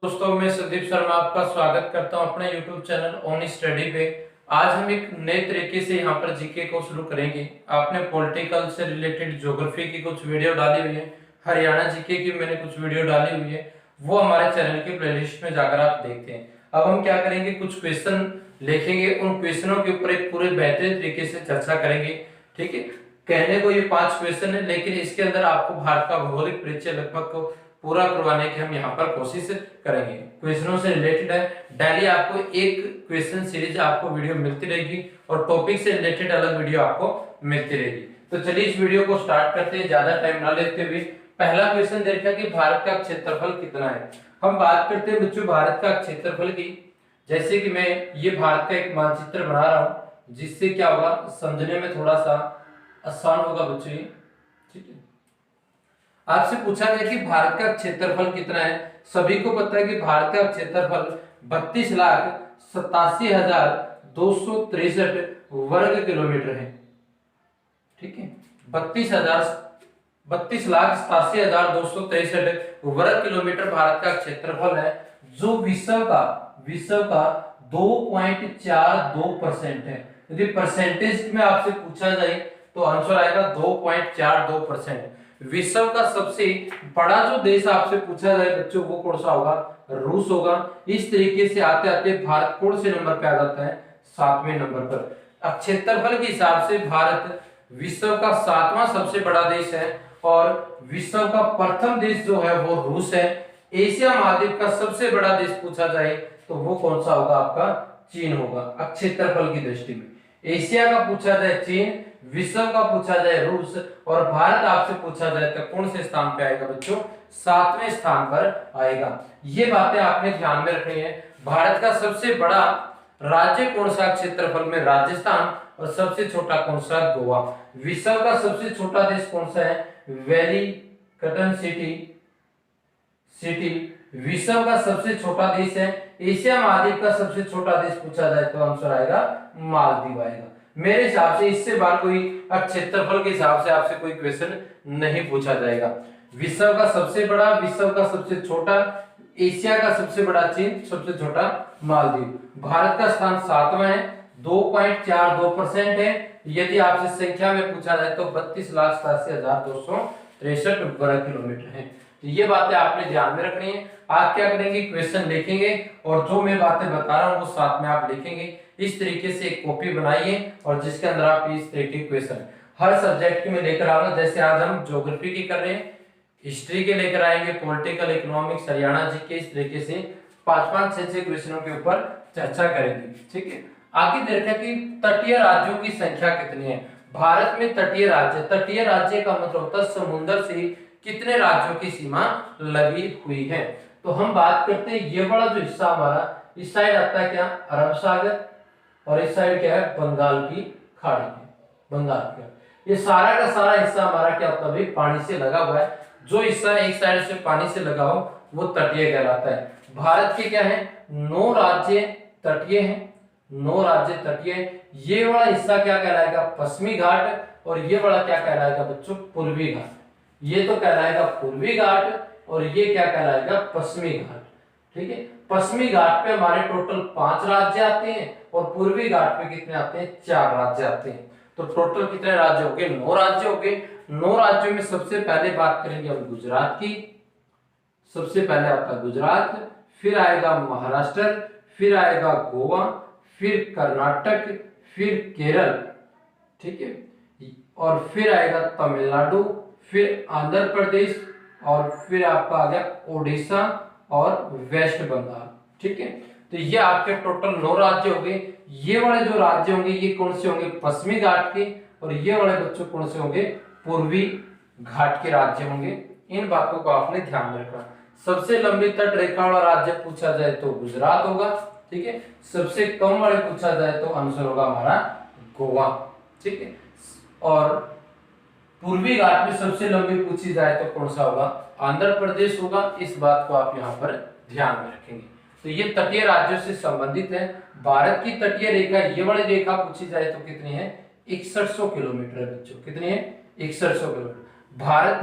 दोस्तों, मैं संदीप शर्मा आपका स्वागत करता हूं अपने YouTube चैनल ओन स्टडी पे। आज हम एक नए तरीके से यहाँ पर जीके को शुरू करेंगे। आपने पॉलिटिकल से रिलेटेड ज्योग्राफी की कुछ वीडियो डाली हुई है, हरियाणा जीके की मैंने कुछ वीडियो डाली हुई है, वो हमारे चैनल के प्लेलिस्ट में जाकर आप देखते हैं। अब हम क्या करेंगे, कुछ क्वेश्चन लिखेंगे, उन क्वेश्चनों के ऊपर एक पूरे बेहतरीन तरीके से चर्चा करेंगे। ठीक है, कहने को ये 5 क्वेश्चन है, लेकिन इसके अंदर आपको भारत का भौगोलिक परिचय लगभग पूरा करवाने की हम यहाँ पर कोशिश करेंगे। क्वेश्चनों से रिलेटेड है, डेली आपको एक क्वेश्चन सीरीज आपको वीडियो मिलती रहेगी और टॉपिक से रिलेटेड अलग वीडियो आपको मिलती रहेगी। तो चलिए इस वीडियो को स्टार्ट करते हैं, ज्यादा टाइम ना लेते हुए। पहला क्वेश्चन देखा कि भारत का क्षेत्रफल कितना है। हम बात करते हैं बच्चों भारत का क्षेत्रफल की। जैसे कि मैं ये भारत का एक मानचित्र बना रहा हूँ, जिससे क्या होगा, समझने में थोड़ा सा आसान होगा बच्चों ये। ठीक है, आपसे पूछा गया कि भारत का क्षेत्रफल कितना है। सभी को पता है कि भारत का क्षेत्रफल 32,87,263 वर्ग किलोमीटर है। ठीक है, 32,87,263 वर्ग किलोमीटर भारत का क्षेत्रफल है, जो विश्व का 2.42% है। यदि परसेंटेज में आपसे पूछा जाए तो आंसर आएगा 2.42%। विश्व का सबसे बड़ा जो देश आपसे पूछा जाए बच्चों, वो कौन सा होगा, रूस होगा। इस तरीके से आते आते भारत कौन से नंबर पे आ जाता है, 7वें नंबर पर। अब क्षेत्रफल के हिसाब से भारत विश्व का 7वां सबसे बड़ा देश है और विश्व का प्रथम देश जो है वो रूस है। एशिया महाद्वीप का सबसे बड़ा देश पूछा जाए तो वो कौन सा होगा, आपका चीन होगा। अब क्षेत्रफल की दृष्टि में एशिया का पूछा जाए चीन, विश्व का पूछा जाए रूस और भारत आपसे पूछा जाए तो कौन से स्थान पे आएगा बच्चों, 7वें स्थान पर आएगा। ये बातें आपने ध्यान में रखनी है। भारत का सबसे बड़ा राज्य कौन सा, क्षेत्रफल में राजस्थान, और सबसे छोटा कौन सा, गोवा। विश्व का सबसे छोटा देश कौन सा है, वेलिंगटन सिटी विश्व का सबसे छोटा देश है। एशिया महाद्वीप का सबसे छोटा देश पूछा जाए तो आंसर आएगा मालदीव आएगा। मेरे हिसाब से इससे बाहर कोई क्षेत्रफल के हिसाब से आपसे कोई क्वेश्चन नहीं पूछा जाएगा। विश्व का सबसे बड़ा, विश्व का सबसे छोटा, एशिया का सबसे बड़ा चीन, सबसे छोटा मालदीव। भारत का स्थान 7वां है, 2.42% है। यदि आपसे संख्या में पूछा जाए तो 32,87,263 वर्ग किलोमीटर है। तो ये बातें आपने ध्यान में रखनी है। आप क्या करेंगे, क्वेश्चन लिखेंगे और जो मैं बातें बता रहा हूँ वो साथ में आप लिखेंगे। इस तरीके से एक कॉपी बनाइए और जिसके अंदर आप इस तरीके के क्वेश्चन हर सब्जेक्ट के में लेकर आऊंगा। जैसे आज हम ज्योग्राफी की कर रहे हैं, हिस्ट्री के लेकर आएंगे, पॉलिटिकल, इकोनॉमिक्स, हरियाणा जीके, इस तरीके से 5-5, 6-6 क्वेश्चनों के ऊपर चर्चा करेंगे। ठीक है, आगे देखा कि तटीय राज्यों की संख्या कितनी है। भारत में तटीय राज्य का मतलब होता है समुद्र से कितने राज्यों की सीमा लगी हुई है। तो हम बात करते हैं, ये वाला जो हिस्सा हमारा, इस साइड आता है क्या, अरब सागर, और इस साइड क्या है, बंगाल की खाड़ी है, बंगाल का। ये सारा का सारा हिस्सा हमारा क्या होता है, पानी से लगा हुआ है। जो हिस्सा एक साइड से पानी से लगा हो वो तटीय कहलाता है। भारत के क्या है, 9 राज्य तटीय हैं, 9 राज्य तटीय। ये वाला हिस्सा क्या कहलाएगा, पश्चिमी घाट, और ये वाला क्या कहलाएगा बच्चों, पूर्वी घाट। ये तो कहलाएगा पूर्वी घाट और ये क्या कहलाएगा, पश्चिमी घाट। ठीक है, पश्चिमी घाट पे हमारे टोटल 5 राज्य आते हैं और पूर्वी घाट पे कितने आते हैं, 4 राज्य आते हैं। तो टोटल कितने राज्य हो गए, 9 राज्य हो गए। 9 राज्यों में सबसे पहले बात करेंगे हम गुजरात की। सबसे पहले आता है गुजरात, फिर आएगा महाराष्ट्र, फिर आएगा गोवा, फिर कर्नाटक, फिर केरल, ठीक है, और फिर आएगा तमिलनाडु, फिर आंध्र प्रदेश, और फिर आपका आ गया ओडिशा और वेस्ट बंगाल। ठीक है, तो ये आपके टोटल 9 राज्य हो गए। ये वाले जो राज्य होंगे ये कौन से होंगे, पश्चिमी घाट के, और ये वाले बच्चों कौन से होंगे, पूर्वी घाट के राज्य होंगे। इन बातों को आपने ध्यान में रखना। सबसे लंबी तट रेखा वाला राज्य पूछा जाए तो गुजरात होगा। ठीक है, सबसे कम वाले पूछा जाए तो आंसर होगा हमारा गोवा। ठीक है, और पूर्वी घाट में सबसे लंबी पूछी जाए तो कौन सा होगा, आंध्र प्रदेश होगा। इस बात को आप यहाँ पर ध्यान में रखेंगे। तो ये तटीय राज्यों से संबंधित है। भारत की तटीय रेखा, ये वाली रेखा पूछी जाए तो कितनी है, 6100 किलोमीटर है बच्चों। कितनी है, 6100 किलोमीटर। भारत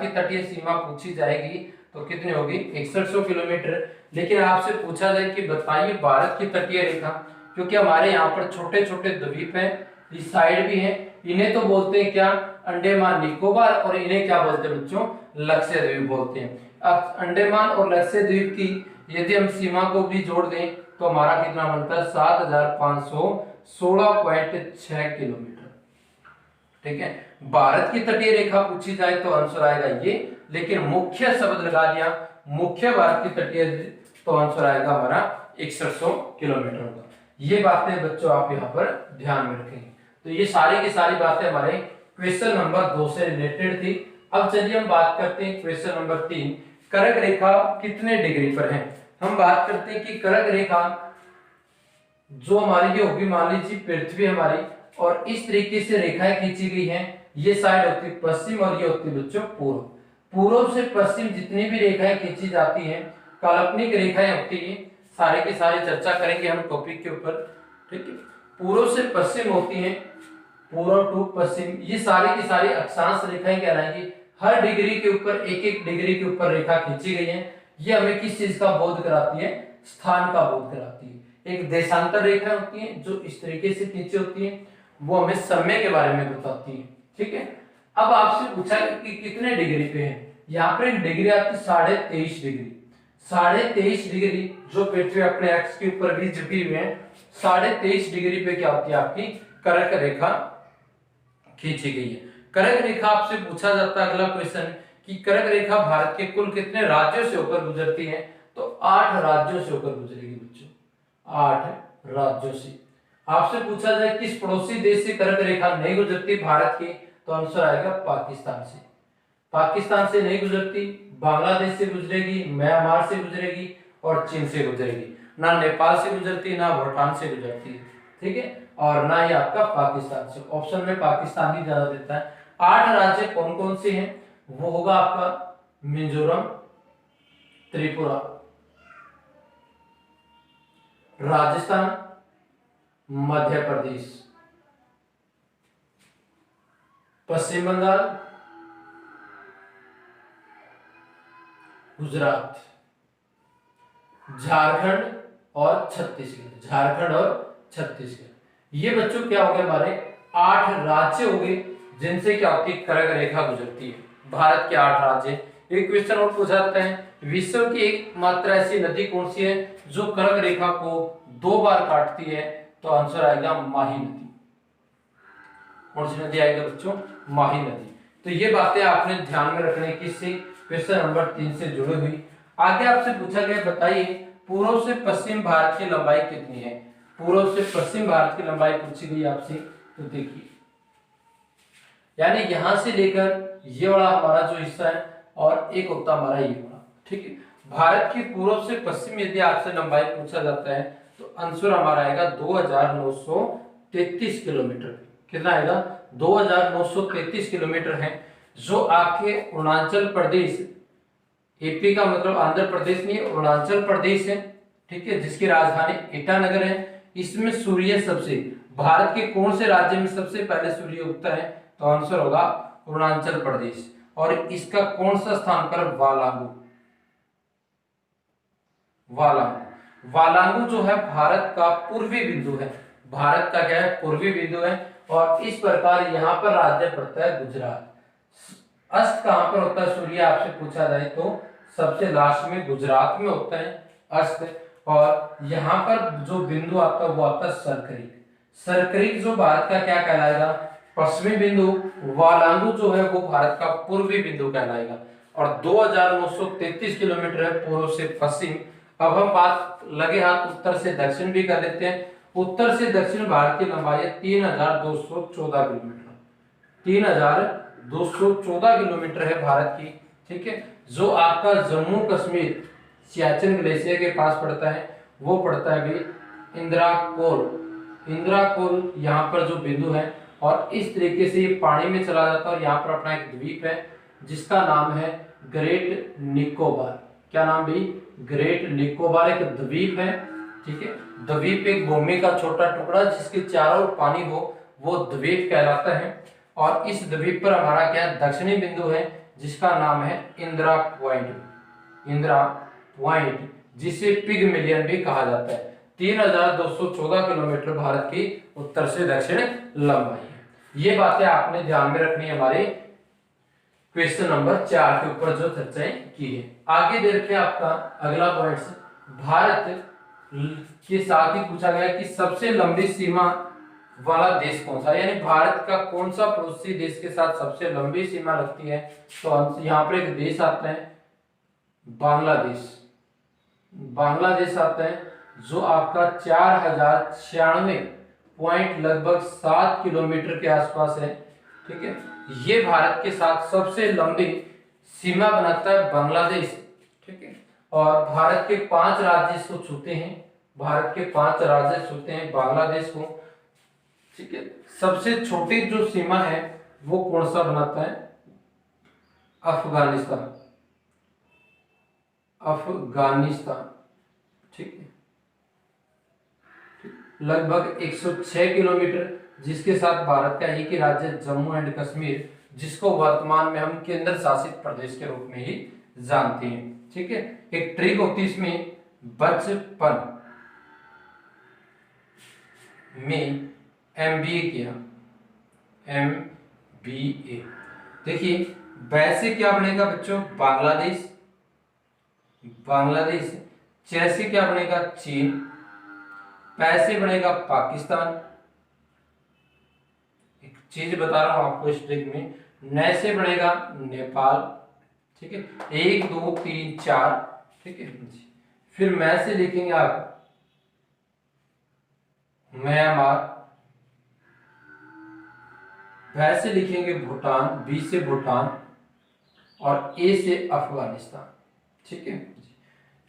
की तटीय सीमा पूछी जाएगी तो कितनी होगी 6100 किलोमीटर। लेकिन आपसे पूछा जाए कि बताइए भारत की तटीय रेखा, क्योंकि हमारे यहाँ पर छोटे छोटे द्वीप हैं, इस साइड भी हैं, इन्हें तो बोलते हैं क्या, अंडमान निकोबार, और इन्हें क्या बोलते हैं बच्चों, लक्षद्वीप बोलते हैं। अब अंडमान और लक्षद्वीप की यदि हम सीमा को भी जोड़ दें तो हमारा कितना बनता है 7516.6 किलोमीटर। ठीक है, भारत की तटीय रेखा पूछी जाए तो आंसर आएगा ये, लेकिन मुख्य शब्द लगा दिया, मुख्य भारत की तटीय, तो आंसर आएगा हमारा 6100 किलोमीटर होगा। ये बातें बच्चों आप यहाँ पर ध्यान में रखेंगे। तो ये सारी की सारी बातें हमारे क्वेश्चन नंबर 2 से रिलेटेड थी। अब चलिए हम बात करते हैं क्वेश्चन नंबर 3, कर्क रेखा कितने डिग्री पर है। हम बात करते हैं कि कर्क रेखा जो हमारी ये होगी, मान लीजिए पृथ्वी हमारी, और इस तरीके से रेखाएं खींची गई हैं, ये साइड होती है पश्चिम और ये होती है बच्चों पूर्व। पूर्व से पश्चिम जितनी भी रेखाएं खींची जाती हैं काल्पनिक रेखाएं होती है, सारे की सारी चर्चा करेंगे हम टॉपिक के ऊपर। ठीक है, पूर्व से पश्चिम होती हैं, पूर्व टू पश्चिम, ये सारी की सारी अक्षांश रेखाएं कहलाएंगी। हर डिग्री के ऊपर एक एक डिग्री के ऊपर रेखा खींची गई है। ये हमें किस चीज का बोध कराती है, स्थान का बोध कराती है। एक देशांतर रेखा होती है जो इस तरीके से खींची होती है, वो हमें समय के बारे में बताती है। ठीक है, अब आपसे पूछा कि कितने डिग्री पे है, यहाँ पर एक डिग्री आती है 23.5 डिग्री। 23.5 डिग्री जो पृथ्वी अपने एक्स के ऊपर भी झुकी हुई है, 23.5 डिग्री पे क्या होती है, आपकी कर्क रेखा खींची गई है। कर्क रेखा आपसे पूछा जाता है अगला क्वेश्चन कि कर्क रेखा भारत के कुल कितने राज्यों से होकर गुजरती है, तो 8 राज्यों से होकर गुजरेगी बच्चों, 8 राज्यों से। आपसे पूछा जाए किस पड़ोसी देश से कर्क रेखा नहीं गुजरती भारत की, तो आंसर आएगा पाकिस्तान से। पाकिस्तान से नहीं गुजरती, बांग्लादेश से गुजरेगी, म्यांमार से गुजरेगी और चीन से गुजरेगी। ना नेपाल से गुजरती, ना भूटान से गुजरती है। ठीक है, और ना ही आपका पाकिस्तान से। ऑप्शन में पाकिस्तान ही ज्यादा देता है। 8 राज्य कौन कौन से हैं, वो होगा आपका मिजोरम, त्रिपुरा, राजस्थान, मध्य प्रदेश, पश्चिम बंगाल, गुजरात, झारखंड और छत्तीसगढ़। झारखंड और छत्तीसगढ़, ये बच्चों क्या हो गए, हमारे 8 राज्य हो गए जिनसे क्या होती है, कर्क रेखा गुजरती है। भारत के 8 राज्य। एक क्वेश्चन और पूछा जाता है, विश्व की एकमात्र ऐसी नदी कौन सी है जो कर्क रेखा को 2 बार काटती है, तो आंसर आएगा माही नदी। कौन सी नदी आएगी बच्चों, माही नदी। तो ये बातें आपने ध्यान में रखने किससे, क्वेश्चन नंबर 3 से जुड़ी हुई। आगे आपसे पूछा गया, बताइए पूर्व से पश्चिम भारत की लंबाई कितनी है। पूर्व से पश्चिम भारत की लंबाई पूछी गई आपसे, तो देखिए यानी यहां से लेकर ये वाला हमारा जो हिस्सा है और एक होता हमारा ये वाला। ठीक है, भारत की पूर्व से पश्चिम यदि आपसे लंबाई पूछा जाता है तो आंसर हमारा आएगा 2933 किलोमीटर। कितना आएगा, 2933 किलोमीटर है, जो आपके अरुणाचल प्रदेश, एपी का मतलब आंध्र प्रदेश नहीं, अरुणाचल प्रदेश है। ठीक है, जिसकी राजधानी ईटानगर है। इसमें सूर्य सबसे, भारत के कौन से राज्य में सबसे पहले सूर्य उगता है, तो आंसर होगा अरुणाचल प्रदेश। और इसका कौन सा स्थान पर, वालांगू। वालांगू, वालांगू जो है भारत का पूर्वी बिंदु है। भारत का क्या है, पूर्वी बिंदु है। और इस प्रकार यहाँ पर राज्य पड़ता है गुजरात। अस्त कहां पर होता है सूर्य, आपसे पूछा जाए तो सबसे लास्ट में गुजरात में होता है अस्त। और यहाँ पर जो बिंदु आता है वो आता है सरक्रीक। सरक्रीक जो भारत का क्या कहलाएगा, पश्चिमी बिंदु। वालांगू जो है वो भारत का पूर्वी बिंदु कहलाएगा। और 2933 किलोमीटर है पूर्व से पश्चिम। अब हम बात लगे हाथ उत्तर से दक्षिण भी कर लेते हैं। उत्तर से दक्षिण भारत की लंबाई है 3214 किलोमीटर। 3214 किलोमीटर है भारत की। ठीक है, जो आपका जम्मू कश्मीर सियाचिन ग्लेशियर के पास पड़ता है, वो पड़ता है भी इंद्राकोल। इंद्राकोल यहाँ पर जो बिंदु है, और इस तरीके से ये पानी में चला जाता है। और यहाँ पर अपना एक द्वीप है जिसका नाम है ग्रेट निकोबार। क्या नाम भी, ग्रेट निकोबार एक द्वीप है। ठीक है, द्वीप एक भूमि का छोटा टुकड़ा जिसके चारों ओर पानी हो, वो द्वीप कहलाता है। और इस द्वीप पर हमारा क्या दक्षिणी बिंदु है जिसका नाम है इंदिरा पॉइंट। इंदिरा पॉइंट, जिसे पिगमिलियन भी कहा जाता है। 3214 किलोमीटर भारत की उत्तर से दक्षिण लंबाई है। ये बातें आपने ध्यान में रखनी है हमारे क्वेश्चन नंबर 4 के ऊपर जो चर्चाएं की है। आगे देखिए आपका अगला पॉइंट, भारत के साथ ही पूछा गया कि सबसे लंबी सीमा वाला देश कौन सा, यानी भारत का कौन सा पड़ोसी देश के साथ सबसे लंबी सीमा रखती है। तो यहाँ पर एक देश आता है बांग्लादेश। बांग्लादेश आता है जो आपका 4096 पॉइंट लगभग 7 किलोमीटर के आसपास है। ठीक है, ये भारत के साथ सबसे लंबी सीमा बनाता है बांग्लादेश। ठीक है, और भारत के 5 राज्य इसको छूते हैं, भारत के 5 राज्य छूते हैं बांग्लादेश को। ठीक है, सबसे छोटी जो सीमा है वो कौन सा बनाता है, अफगानिस्तान। अफगानिस्तान, ठीक है, लगभग 106 किलोमीटर, जिसके साथ भारत का एक ही राज्य जम्मू एंड कश्मीर, जिसको वर्तमान में हम केंद्र शासित प्रदेश के रूप में ही जानते हैं। ठीक है, एक ट्रिक होती है इसमें, बचपन में MBA किया, MBA। देखिए वैसे क्या बनेगा बच्चों, बांग्लादेश, बांग्लादेश। जैसे क्या बनेगा, चीन। पैसे बनेगा पाकिस्तान। एक चीज बता रहा हूं आपको इस ट्रिक में, न से बनेगा नेपाल। ठीक है, 1 2 3 4। ठीक है, फिर मैं से लिखेंगे आप म्यांमार। वैसे लिखेंगे भूटान, बी से भूटान, और ए से अफगानिस्तान। ठीक है,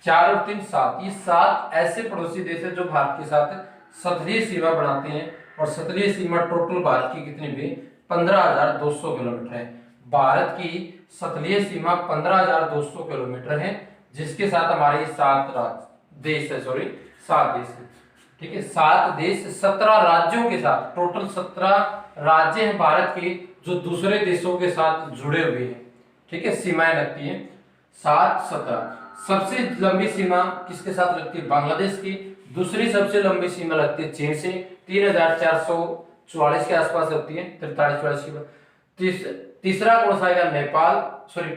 4 और 3 7। ये 7 ऐसे पड़ोसी देश है जो भारत के साथ सतही सीमा बनाते हैं, और सतही सीमा टोटल भारत की कितनी भी 15,200 किलोमीटर है। भारत की सतही सीमा 15,200 किलोमीटर है, जिसके साथ हमारे 7 देश है, 7 देश है। ठीक है, 7 देश 17 राज्यों के साथ, टोटल 17 राज्य हैं भारत के जो दूसरे देशों के साथ जुड़े हुए हैं। ठीक है, सीमाएं लगती हैं 7 17। सबसे लंबी सीमा किसके साथ लगती है, बांग्लादेश की। दूसरी सबसे लंबी सीमा लगती है चीन से, 3,444 के आसपास लगती है, 43-44 की। तीसरा कौन सा आएगा, नेपाल,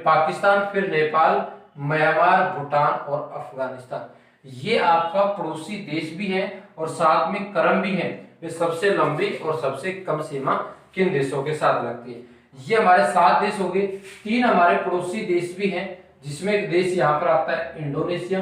पाकिस्तान, फिर नेपाल, म्यांमार, भूटान और अफगानिस्तान। ये आपका पड़ोसी देश भी है और साथ में क्रम भी है, वे सबसे लंबी और सबसे कम सीमा किन देशों के साथ लगती है। ये हमारे 7 देश हो गए। 3 हमारे पड़ोसी देश भी हैं, जिसमें एक देश यहाँ पर आता है इंडोनेशिया।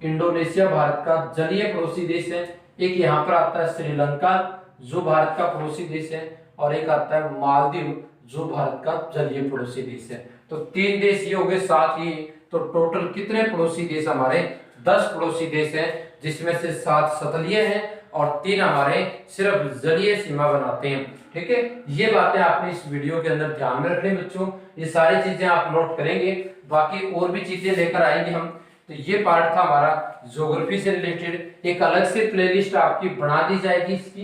इंडोनेशिया भारत का जलीय पड़ोसी देश है। एक यहाँ पर आता है श्रीलंका, जो भारत का पड़ोसी देश है, और एक आता है मालदीव, जो भारत का जलीय पड़ोसी देश है। तो 3 देश ये हो गए, 7 ये। तो टोटल कितने पड़ोसी देश हमारे, 10 पड़ोसी देश हैं, जिसमें से 7 सतलीय हैं और 3 हमारे सिर्फ जलीय सीमा बनाते हैं। ठीक है, ये बातें आपने इस वीडियो के अंदर ध्यान में रखनी बच्चों। ये सारी चीजें आप नोट करेंगे, बाकी और भी चीजें लेकर आएंगे हम। तो ये पार्ट था हमारा ज्योग्राफी से रिलेटेड। एक अलग से प्लेलिस्ट आपकी बना दी जाएगी इसकी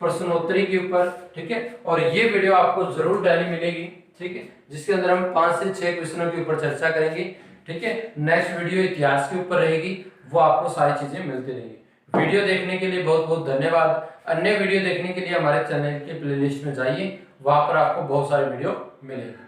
प्रश्नोत्तरी के ऊपर। ठीक है, और ये वीडियो आपको जरूर डेली मिलेगी। ठीक है, जिसके अंदर हम 5 से 6 क्वेश्चनों के ऊपर चर्चा करेंगे। ठीक है, नेक्स्ट वीडियो इतिहास के ऊपर रहेगी, वो आपको सारी चीजें मिलती रहेंगी। वीडियो देखने के लिए बहुत बहुत धन्यवाद। अन्य वीडियो देखने के लिए हमारे चैनल के प्लेलिस्ट में जाइए, वहां पर आपको बहुत सारे वीडियो मिलेंगे।